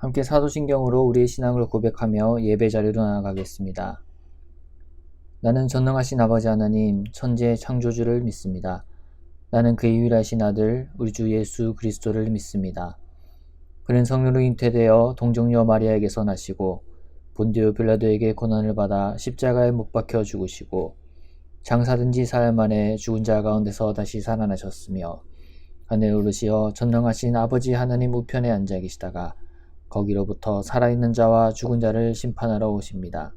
함께 사도신경으로 우리의 신앙을 고백하며 예배 자리로 나아가겠습니다. 나는 전능하신 아버지 하나님, 천지의 창조주를 믿습니다. 나는 그의 유일하신 아들, 우리 주 예수 그리스도를 믿습니다. 그는 성령으로 잉태되어 동정녀 마리아에게서 나시고 본디오 빌라도에게 고난을 받아 십자가에 못 박혀 죽으시고 장사된 지 사흘 만에 죽은 자 가운데서 다시 살아나셨으며 하늘 오르시어 전능하신 아버지 하나님 우편에 앉아 계시다가 거기로부터 살아있는 자와 죽은 자를 심판하러 오십니다.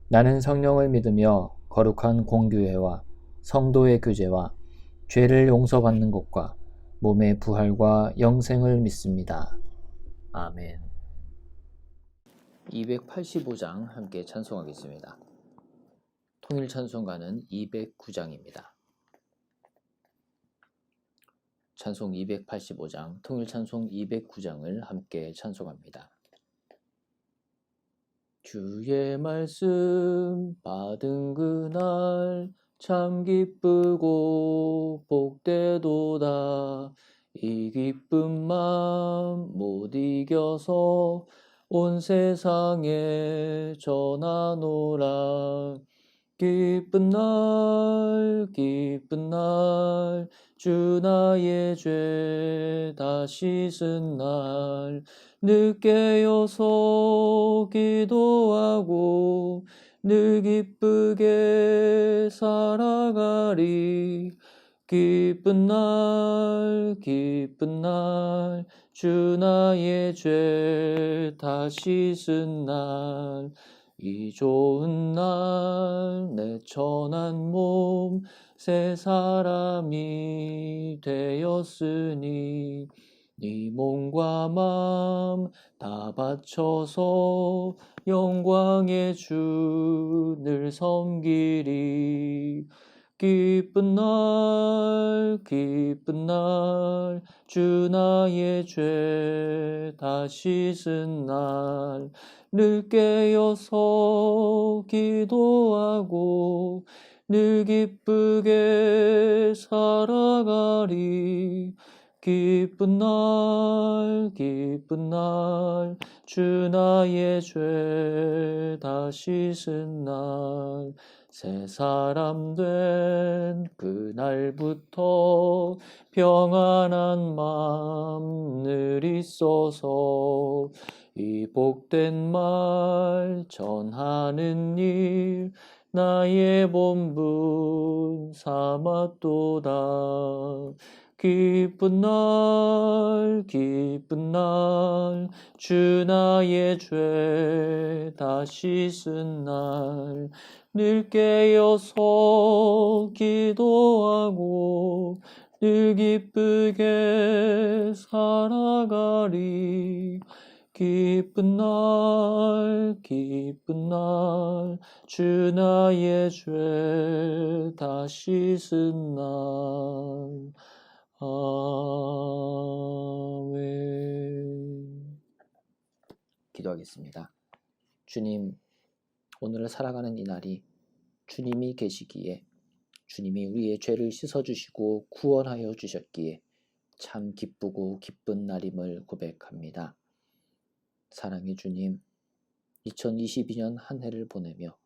나는 성령을 믿으며 거룩한 공교회와 성도의 교제와 죄를 용서받는 것과 몸의 부활과 영생을 믿습니다. 아멘. 285장 함께 찬송하겠습니다. 통일찬송가는 209장입니다. 찬송 285장, 통일찬송 209장을 함께 찬송합니다. 주의 말씀 받은 그날 참 기쁘고 복되도다. 이 기쁜 맘 못 이겨서 온 세상에 전하노라. 기쁜 날 주 나의 죄 다 씻은 날 늦 깨어서 기도하고 늘 기쁘게 살아가리. 기쁜 날 주 나의 죄 다 씻은 날 이 좋은 날 내 천한 몸 새 사람이 되었으니 네 몸과 맘 다 바쳐서 영광의 주를 섬기리. 기쁜 날 주 나의 죄 다 씻은 날 늘 깨어서 기도하고 늘 기쁘게 살아가리. 기쁜 날 주 나의 죄 다 씻은 날 새 사람 된 그날부터 평안한 맘 늘 있어서 이 복된 말 전하는 일 나의 본분 삼았도다. 기쁜 날 주 나의 죄 다 씻은 날 늘 깨어서 기도하고 늘 기쁘게 살아가리. 기쁜 날 주 나의 죄 다 씻은 날. 아멘. 기도하겠습니다. 주님, 오늘을 살아가는 이 날이 주님이 계시기에 주님이 우리의 죄를 씻어주시고 구원하여 주셨기에 참 기쁘고 기쁜 날임을 고백합니다. 사랑의 주님, 2022년 한 해를 보내며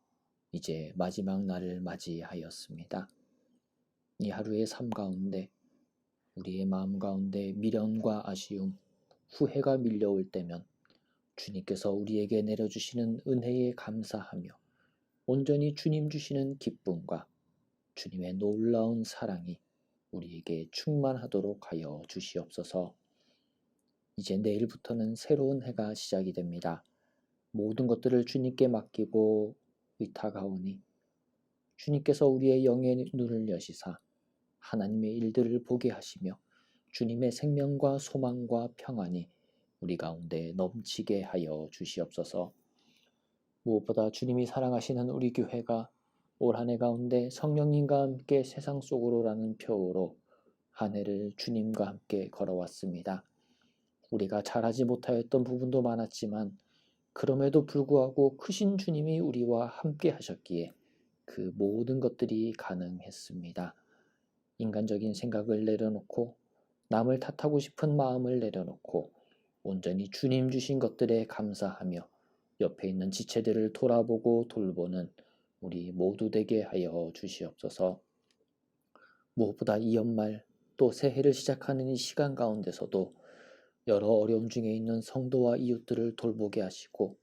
이제 마지막 날을 맞이하였습니다. 이 하루의 삶 가운데 우리의 마음 가운데 미련과 아쉬움, 후회가 밀려올 때면 주님께서 우리에게 내려주시는 은혜에 감사하며 온전히 주님 주시는 기쁨과 주님의 놀라운 사랑이 우리에게 충만하도록 하여 주시옵소서. 이제 내일부터는 새로운 해가 시작이 됩니다. 모든 것들을 주님께 맡기고 의탁하오니 주님께서 우리의 영의 눈을 여시사 하나님의 일들을 보게 하시며 주님의 생명과 소망과 평안이 우리 가운데 넘치게 하여 주시옵소서. 무엇보다 주님이 사랑하시는 우리 교회가 올 한 해 가운데 성령님과 함께 세상 속으로라는 표어로 한 해를 주님과 함께 걸어왔습니다. 우리가 잘하지 못하였던 부분도 많았지만 그럼에도 불구하고 크신 주님이 우리와 함께 하셨기에 그 모든 것들이 가능했습니다. 인간적인 생각을 내려놓고 남을 탓하고 싶은 마음을 내려놓고 온전히 주님 주신 것들에 감사하며 옆에 있는 지체들을 돌아보고 돌보는 우리 모두 되게 하여 주시옵소서. 무엇보다 이 연말 또 새해를 시작하는 이 시간 가운데서도 여러 어려움 중에 있는 성도와 이웃들을 돌보게 하시고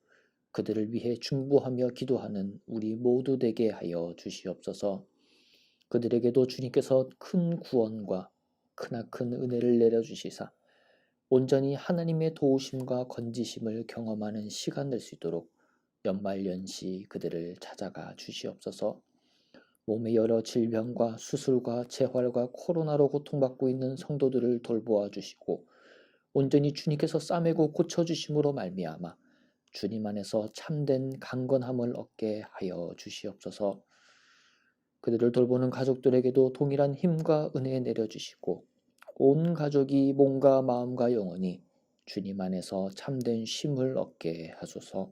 그들을 위해 중보하며 기도하는 우리 모두 되게 하여 주시옵소서. 그들에게도 주님께서 큰 구원과 크나큰 은혜를 내려주시사 온전히 하나님의 도우심과 건지심을 경험하는 시간 될 수 있도록 연말연시 그들을 찾아가 주시옵소서. 몸의 여러 질병과 수술과 재활과 코로나로 고통받고 있는 성도들을 돌보아 주시고 온전히 주님께서 싸매고 고쳐주심으로 말미암아 주님 안에서 참된 강건함을 얻게 하여 주시옵소서. 그들을 돌보는 가족들에게도 동일한 힘과 은혜 내려주시고 온 가족이 몸과 마음과 영혼이 주님 안에서 참된 쉼을 얻게 하소서.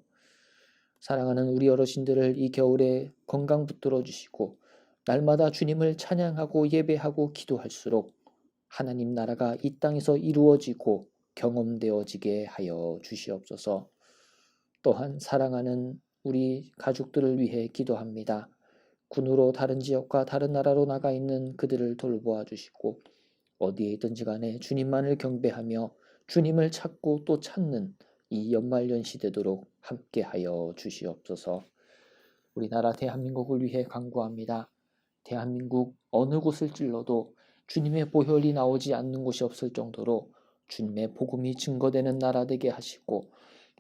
사랑하는 우리 어르신들을 이 겨울에 건강 붙들어 주시고 날마다 주님을 찬양하고 예배하고 기도할수록 하나님 나라가 이 땅에서 이루어지고 경험되어지게 하여 주시옵소서. 또한 사랑하는 우리 가족들을 위해 기도합니다. 군으로 다른 지역과 다른 나라로 나가 있는 그들을 돌보아 주시고 어디에 있든지 간에 주님만을 경배하며 주님을 찾고 또 찾는 이 연말연시 되도록 함께하여 주시옵소서. 우리나라 대한민국을 위해 간구합니다. 대한민국 어느 곳을 찔러도 주님의 보혈이 나오지 않는 곳이 없을 정도로 주님의 복음이 증거되는 나라 되게 하시고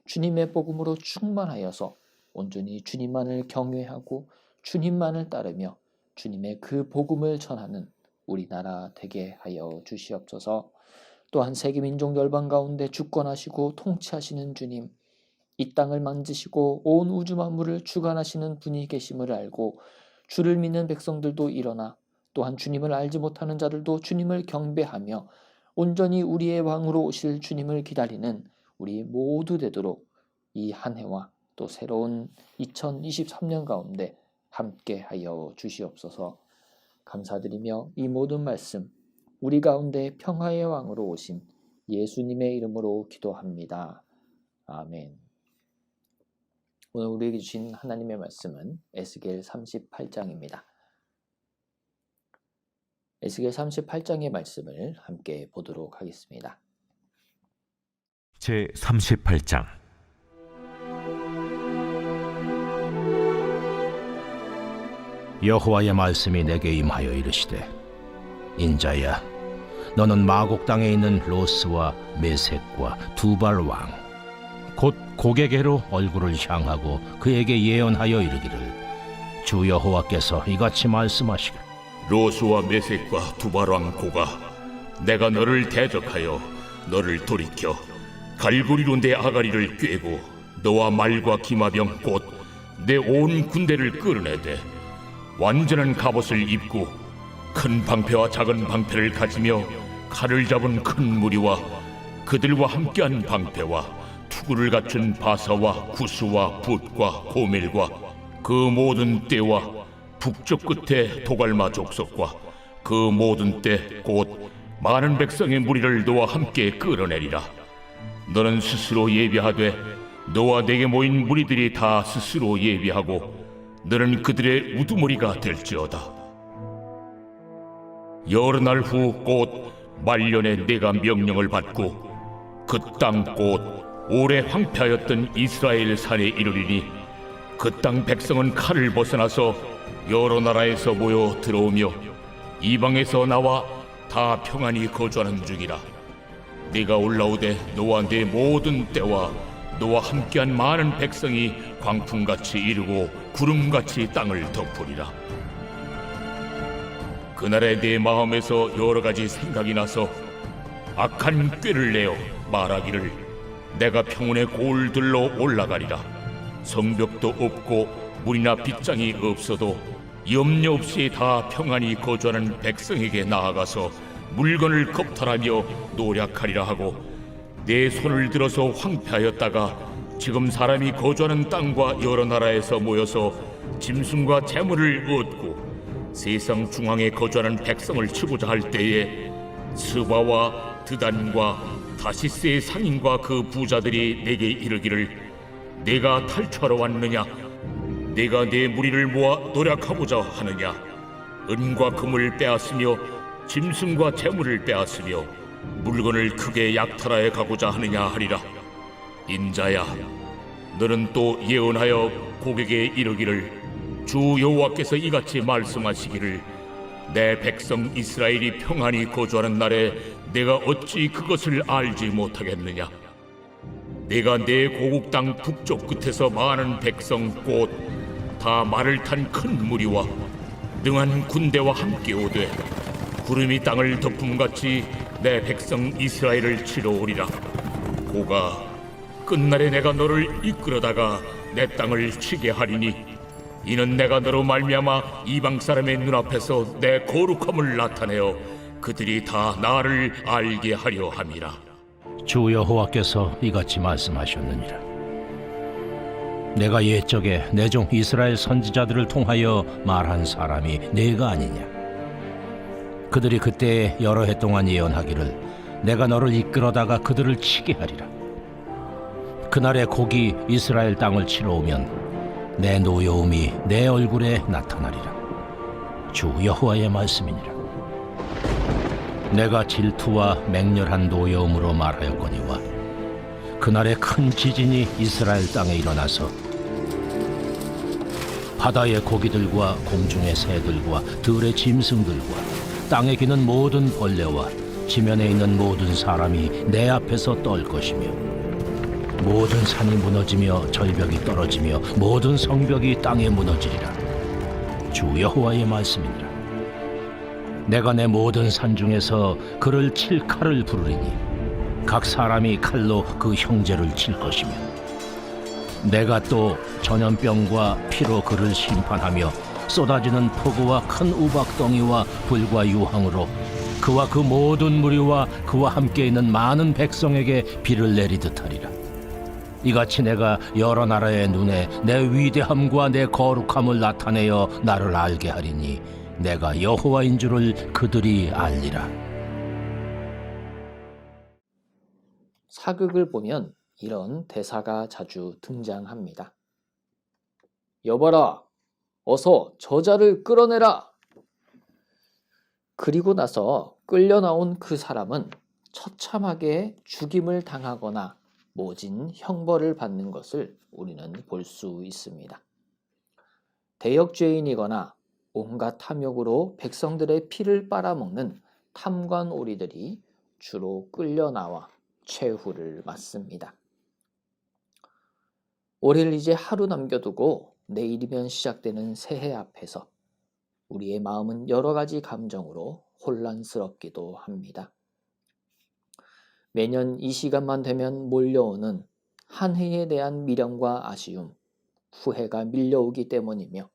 주님의 복음으로 충만하여서 온전히 주님만을 경외하고 주님만을 따르며 주님의 그 복음을 전하는 우리나라 되게 하여 주시옵소서. 또한 세계민족 열방 가운데 주권하시고 통치하시는 주님, 이 땅을 만지시고 온 우주 만물을 주관하시는 분이 계심을 알고 주를 믿는 백성들도 일어나 또한 주님을 알지 못하는 자들도 주님을 경배하며 온전히 우리의 왕으로 오실 주님을 기다리는 우리 모두 되도록 이 한 해와 또 새로운 2023년 가운데 함께하여 주시옵소서. 감사드리며 이 모든 말씀 우리 가운데 평화의 왕으로 오신 예수님의 이름으로 기도합니다. 아멘. 오늘 우리에게 주신 하나님의 말씀은 에스겔 38장입니다. 에스겔 38장의 말씀을 함께 보도록 하겠습니다. 제 38장. 여호와의 말씀이 내게 임하여 이르시되, 인자야, 너는 마곡 땅에 있는 로스와 메섹과 두발 왕 곧 고게게로 얼굴을 향하고 그에게 예언하여 이르기를, 주 여호와께서 이같이 말씀하시길, 로스와 메섹과 두발왕 고가, 내가 너를 대적하여 너를 돌이켜 갈고리로 내 아가리를 꿰고 너와 말과 기마병 곧 내 온 군대를 끌어내되 완전한 갑옷을 입고 큰 방패와 작은 방패를 가지며 칼을 잡은 큰 무리와 그들과 함께한 방패와 투구를 갖춘 바사와 구스와 붓과 고멜과 그 모든 떼와 북쪽 끝에 도갈마 족속과 그 모든 때 곧 많은 백성의 무리를 너와 함께 끌어내리라. 너는 스스로 예비하되 너와 내게 모인 무리들이 다 스스로 예비하고 너는 그들의 우두머리가 될지어다. 여러 날 후 곧 말년에 내가 명령을 받고 그 땅 곧 오래 황폐하였던 이스라엘 산에 이르리니 그 땅 백성은 칼을 벗어나서 여러 나라에서 모여 들어오며 이방에서 나와 다 평안히 거주하는 중이라. 네가 올라오되 너와 내 모든 때와 너와 함께한 많은 백성이 광풍같이 이르고 구름같이 땅을 덮으리라. 그날에 내 마음에서 여러 가지 생각이 나서 악한 꾀를 내어 말하기를, 내가 평온의 골들로 올라가리라. 성벽도 없고 물이나 빗장이 없어도 염려 없이 다 평안히 거주하는 백성에게 나아가서 물건을 겁탈하며 노략하리라 하고, 내 손을 들어서 황폐하였다가 지금 사람이 거주하는 땅과 여러 나라에서 모여서 짐승과 재물을 얻고 세상 중앙에 거주하는 백성을 치고자 할 때에 스바와 드단과 다시스의 상인과 그 부자들이 내게 이르기를 내가 탈취하러 왔느냐? 내가 내 무리를 모아 노력하고자 하느냐? 은과 금을 빼앗으며 짐승과 재물을 빼앗으며 물건을 크게 약탈하여 가고자 하느냐 하리라. 인자야, 너는 또 예언하여 고객에게 이르기를 주 여호와께서 이같이 말씀하시기를 내 백성 이스라엘이 평안히 거주하는 날에 내가 어찌 그것을 알지 못하겠느냐? 내가 내 고국 땅 북쪽 끝에서 많은 백성 곧 다 말을 탄 큰 무리와 능한 군대와 함께 오되 구름이 땅을 덮음같이 내 백성 이스라엘을 치러 오리라. 고가 끝날에 내가 너를 이끌어다가 내 땅을 치게 하리니 이는 내가 너로 말미암아 이방 사람의 눈앞에서 내 거룩함을 나타내어 그들이 다 나를 알게 하려 함이라. 주 여호와께서 이같이 말씀하셨느니라. 내가 옛적에 내 종 이스라엘 선지자들을 통하여 말한 사람이 내가 아니냐? 그들이 그때에 여러 해 동안 예언하기를 내가 너를 이끌어다가 그들을 치게 하리라. 그날에 곡이 이스라엘 땅을 치러 오면 내 노여움이 내 얼굴에 나타나리라. 주 여호와의 말씀이니라. 내가 질투와 맹렬한 노여움으로 말하였거니와 그날에 큰 지진이 이스라엘 땅에 일어나서 바다의 고기들과 공중의 새들과 들의 짐승들과 땅에 기는 모든 벌레와 지면에 있는 모든 사람이 내 앞에서 떨 것이며 모든 산이 무너지며 절벽이 떨어지며 모든 성벽이 땅에 무너지리라. 주 여호와의 말씀이니라. 내가 내 모든 산 중에서 그를 칠 칼을 부르리니 각 사람이 칼로 그 형제를 칠 것이며 내가 또 전염병과 피로 그를 심판하며 쏟아지는 폭우와 큰 우박덩이와 불과 유황으로 그와 그 모든 무리와 그와 함께 있는 많은 백성에게 비를 내리듯 하리라. 이같이 내가 여러 나라의 눈에 내 위대함과 내 거룩함을 나타내어 나를 알게 하리니 내가 여호와인 줄을 그들이 알리라. 사극을 보면 이런 대사가 자주 등장합니다. 여봐라, 어서 저자를 끌어내라. 그리고 나서 끌려 나온 그 사람은 처참하게 죽임을 당하거나 모진 형벌을 받는 것을 우리는 볼 수 있습니다. 대역죄인이거나 온갖 탐욕으로 백성들의 피를 빨아먹는 탐관오리들이 주로 끌려 나와 최후를 맞습니다. 올해를 이제 하루 남겨두고 내일이면 시작되는 새해 앞에서 우리의 마음은 여러 가지 감정으로 혼란스럽기도 합니다. 매년 이 시간만 되면 몰려오는 한 해에 대한 미련과 아쉬움, 후회가 밀려오기 때문이며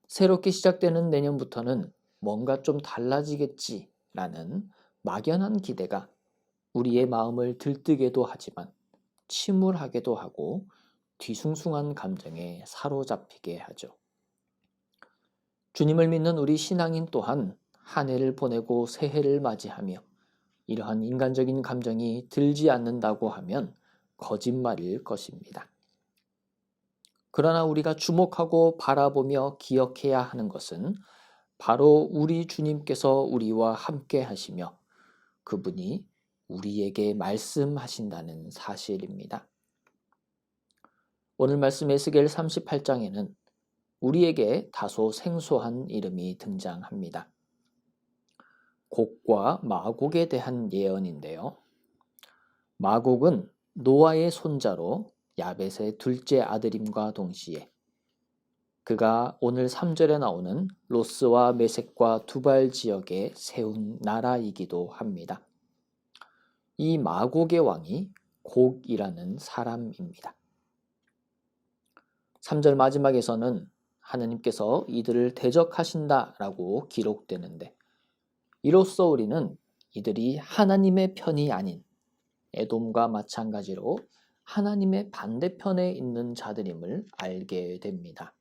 새롭게 시작되는 내년부터는 뭔가 좀 달라지겠지라는 막연한 기대가 우리의 마음을 들뜨게도 하지만 침울하게도 하고 뒤숭숭한 감정에 사로잡히게 하죠. 주님을 믿는 우리 신앙인 또한 한 해를 보내고 새해를 맞이하며 이러한 인간적인 감정이 들지 않는다고 하면 거짓말일 것입니다. 그러나 우리가 주목하고 바라보며 기억해야 하는 것은 바로 우리 주님께서 우리와 함께 하시며 그분이 우리에게 말씀하신다는 사실입니다. 오늘 말씀 에스겔 38장에는 우리에게 다소 생소한 이름이 등장합니다. 곡과 마곡에 대한 예언인데요. 마곡은 노아의 손자로 야벳의 둘째 아들임과 동시에 그가 오늘 3절에 나오는 로스와 메섹과 두발 지역에 세운 나라이기도 합니다. 이 마곡의 왕이 곡이라는 사람입니다. 3절 마지막에서는 하느님께서 이들을 대적하신다라고 기록되는데 이로써 우리는 이들이 하나님의 편이 아닌 에돔과 마찬가지로 하나님의 반대편에 있는 자들임을 알게 됩니다.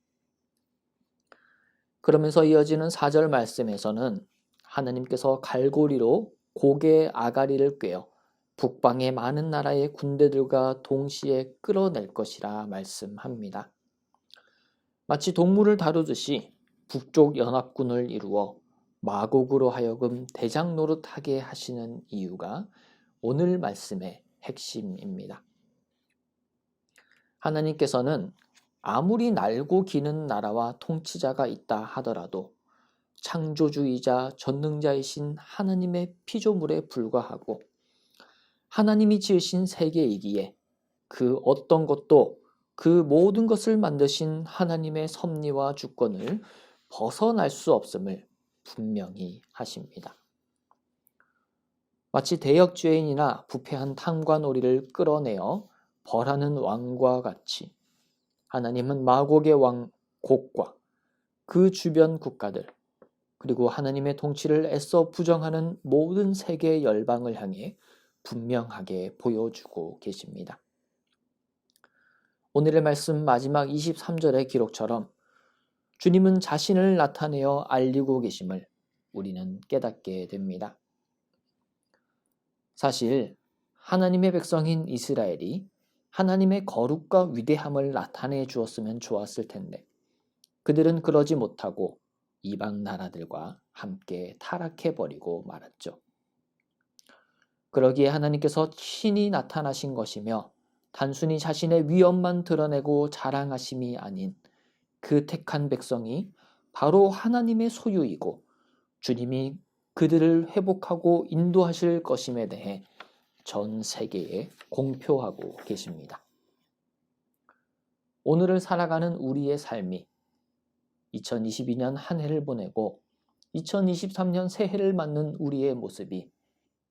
그러면서 이어지는 4절 말씀에서는 하나님께서 갈고리로 곡의 아가리를 꿰어 북방의 많은 나라의 군대들과 동시에 끌어낼 것이라 말씀합니다. 마치 동물을 다루듯이 북쪽 연합군을 이루어 마곡으로 하여금 대장 노릇하게 하시는 이유가 오늘 말씀의 핵심입니다. 하나님께서는 아무리 날고 기는 나라와 통치자가 있다 하더라도 창조주이자 전능자이신 하나님의 피조물에 불과하고 하나님이 지으신 세계이기에 그 어떤 것도 그 모든 것을 만드신 하나님의 섭리와 주권을 벗어날 수 없음을 분명히 하십니다. 마치 대역죄인이나 부패한 탐관오리를 끌어내어 벌하는 왕과 같이 하나님은 마곡의 왕 곡과 그 주변 국가들 그리고 하나님의 통치를 애써 부정하는 모든 세계 열방을 향해 분명하게 보여주고 계십니다. 오늘의 말씀 마지막 23절의 기록처럼 주님은 자신을 나타내어 알리고 계심을 우리는 깨닫게 됩니다. 사실 하나님의 백성인 이스라엘이 하나님의 거룩과 위대함을 나타내 주었으면 좋았을 텐데 그들은 그러지 못하고 이방 나라들과 함께 타락해버리고 말았죠. 그러기에 하나님께서 친히 나타나신 것이며 단순히 자신의 위엄만 드러내고 자랑하심이 아닌 그 택한 백성이 바로 하나님의 소유이고 주님이 그들을 회복하고 인도하실 것임에 대해 전 세계에 공표하고 계십니다. 오늘을 살아가는 우리의 삶이 2022년 한 해를 보내고 2023년 새해를 맞는 우리의 모습이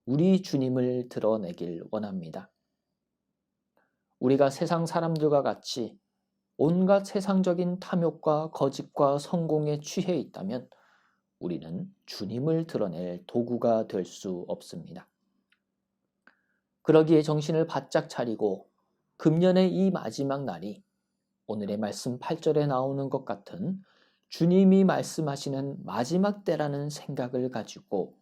우리 주님을 드러내길 원합니다. 우리가 세상 사람들과 같이 온갖 세상적인 탐욕과 거짓과 성공에 취해 있다면 우리는 주님을 드러낼 도구가 될 수 없습니다. 그러기에 정신을 바짝 차리고 금년의 이 마지막 날이 오늘의 말씀 8절에 나오는 것 같은 주님이 말씀하시는 마지막 때라는 생각을 가지고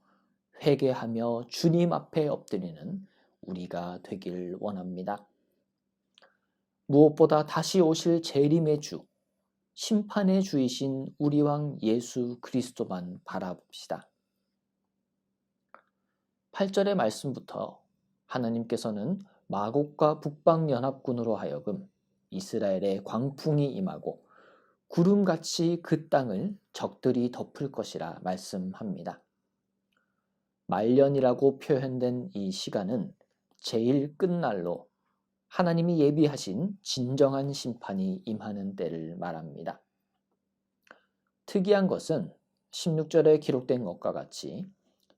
회개하며 주님 앞에 엎드리는 우리가 되길 원합니다. 무엇보다 다시 오실 재림의 주, 심판의 주이신 우리 왕 예수 그리스도만 바라봅시다. 8절의 말씀부터 하나님께서는 마곡과 북방연합군으로 하여금 이스라엘의 광풍이 임하고 구름같이 그 땅을 적들이 덮을 것이라 말씀합니다. 말년이라고 표현된 이 시간은 제일 끝날로 하나님이 예비하신 진정한 심판이 임하는 때를 말합니다. 특이한 것은 16절에 기록된 것과 같이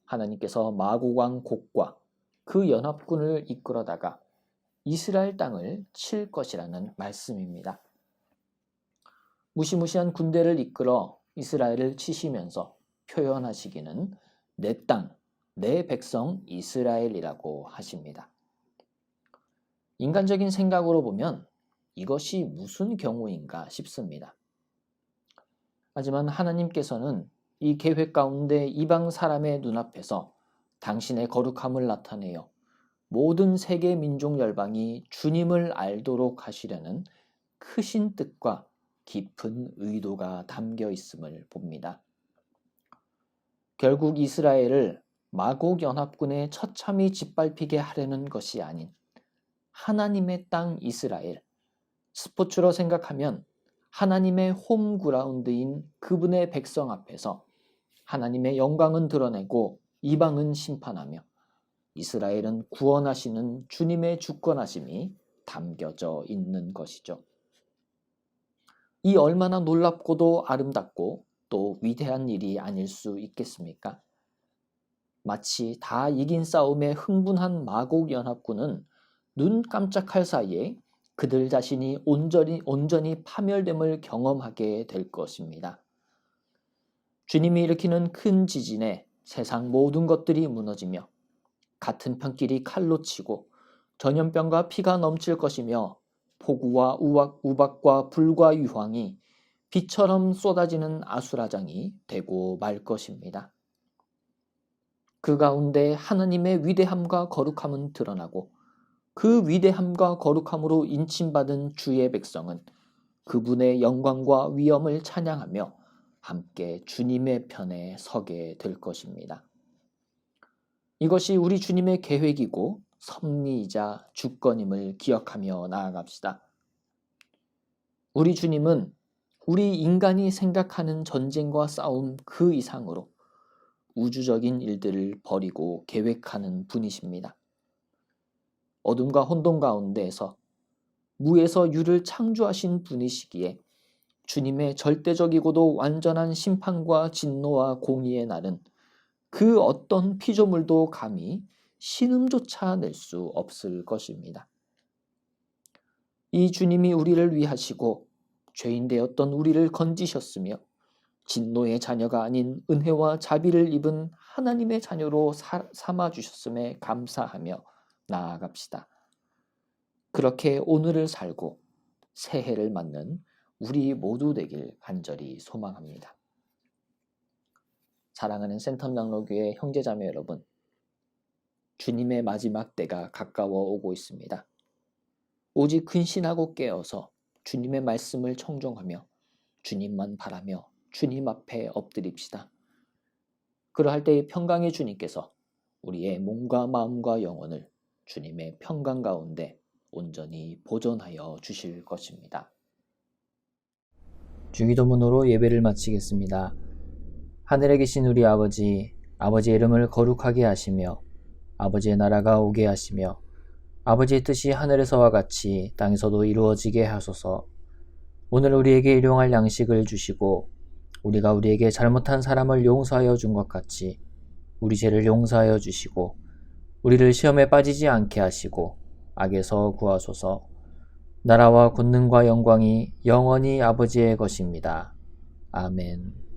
하나님께서 마곡 왕 곡과 그 연합군을 이끌어다가 이스라엘 땅을 칠 것이라는 말씀입니다. 무시무시한 군대를 이끌어 이스라엘을 치시면서 표현하시기는 내 땅, 내 백성 이스라엘이라고 하십니다. 인간적인 생각으로 보면 이것이 무슨 경우인가 싶습니다. 하지만 하나님께서는 이 계획 가운데 이방 사람의 눈앞에서 당신의 거룩함을 나타내어 모든 세계 민족 열방이 주님을 알도록 하시려는 크신 뜻과 깊은 의도가 담겨 있음을 봅니다. 결국 이스라엘을 마곡 연합군의 처참히 짓밟히게 하려는 것이 아닌 하나님의 땅 이스라엘, 스포츠로 생각하면 하나님의 홈그라운드인 그분의 백성 앞에서 하나님의 영광은 드러내고 이방은 심판하며 이스라엘은 구원하시는 주님의 주권하심이 담겨져 있는 것이죠. 이 얼마나 놀랍고도 아름답고 또 위대한 일이 아닐 수 있겠습니까? 마치 다 이긴 싸움에 흥분한 마곡 연합군은 눈 깜짝할 사이에 그들 자신이 온전히 파멸됨을 경험하게 될 것입니다. 주님이 일으키는 큰 지진에 세상 모든 것들이 무너지며 같은 편끼리 칼로 치고 전염병과 피가 넘칠 것이며 폭우와 우박과 불과 유황이 비처럼 쏟아지는 아수라장이 되고 말 것입니다. 그 가운데 하나님의 위대함과 거룩함은 드러나고 그 위대함과 거룩함으로 인침받은 주의 백성은 그분의 영광과 위엄을 찬양하며 함께 주님의 편에 서게 될 것입니다. 이것이 우리 주님의 계획이고 섭리이자 주권임을 기억하며 나아갑시다. 우리 주님은 우리 인간이 생각하는 전쟁과 싸움 그 이상으로 우주적인 일들을 벌이고 계획하는 분이십니다. 어둠과 혼돈 가운데에서 무에서 유를 창조하신 분이시기에 주님의 절대적이고도 완전한 심판과 진노와 공의의 날은 그 어떤 피조물도 감히 신음조차 낼 수 없을 것입니다. 이 주님이 우리를 위하시고 죄인 되었던 우리를 건지셨으며 진노의 자녀가 아닌 은혜와 자비를 입은 하나님의 자녀로 삼아주셨음에 감사하며 나아갑시다. 그렇게 오늘을 살고 새해를 맞는 우리 모두 되길 간절히 소망합니다. 사랑하는 센텀 장로교회 형제자매 여러분, 주님의 마지막 때가 가까워 오고 있습니다. 오직 근신하고 깨어서 주님의 말씀을 청종하며 주님만 바라며 주님 앞에 엎드립시다. 그러할 때의 평강의 주님께서 우리의 몸과 마음과 영혼을 주님의 평강 가운데 온전히 보존하여 주실 것입니다. 주기도문으로 예배를 마치겠습니다. 하늘에 계신 우리 아버지, 아버지의 이름을 거룩하게 하시며 아버지의 나라가 오게 하시며 아버지의 뜻이 하늘에서와 같이 땅에서도 이루어지게 하소서. 오늘 우리에게 일용할 양식을 주시고 우리가 우리에게 잘못한 사람을 용서하여 준 것 같이 우리 죄를 용서하여 주시고 우리를 시험에 빠지지 않게 하시고 악에서 구하소서. 나라와 권능과 영광이 영원히 아버지의 것입니다. 아멘.